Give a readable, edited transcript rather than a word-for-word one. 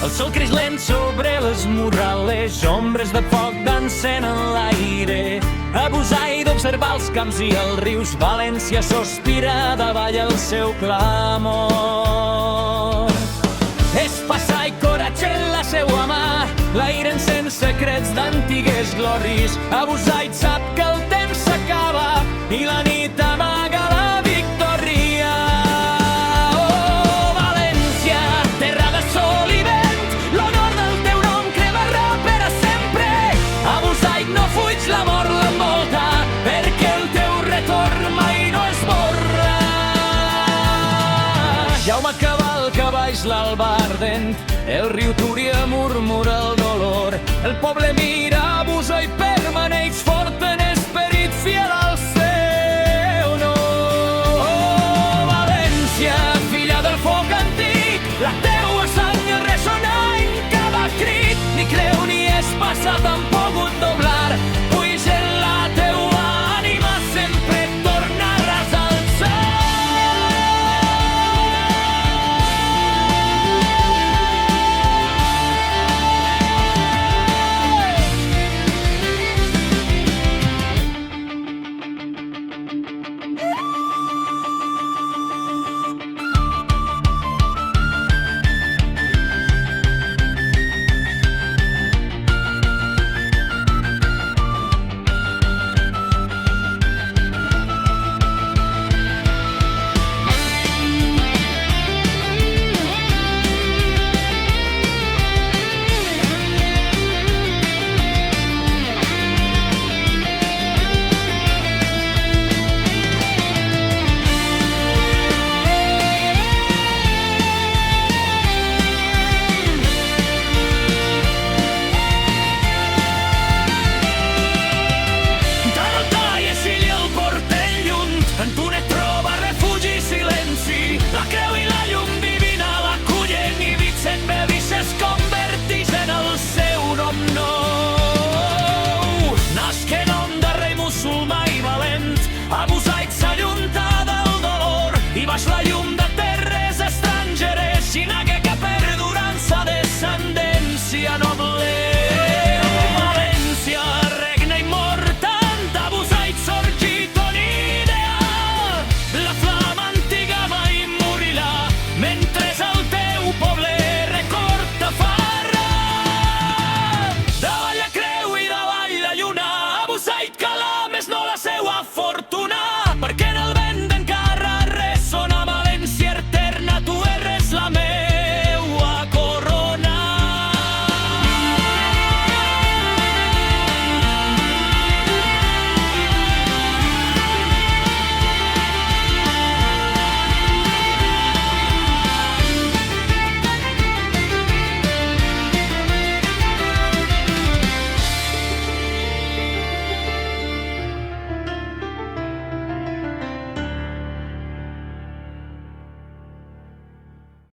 El sol creix lent sobre les morrales, ombres de foc dancen en l'aire. Abusar i d'observar els camps i els rius, València sospira davall el seu clamor. És passar i coratge en la seua mà, l'aire encén secrets d'antigues gloris. Abusar i sap que el temps s'acaba i la nit amaga la victòria. Oh, València, terra de sol i vent, l'honor del teu nom cremarà per a sempre. Abusar i no fuig, la mort l'envolta, perquè el teu retorn mai no esborra. Jaume cavalca baix l'alba ardent, el riu Túria murmura el dolor, el poble mira, abusa i per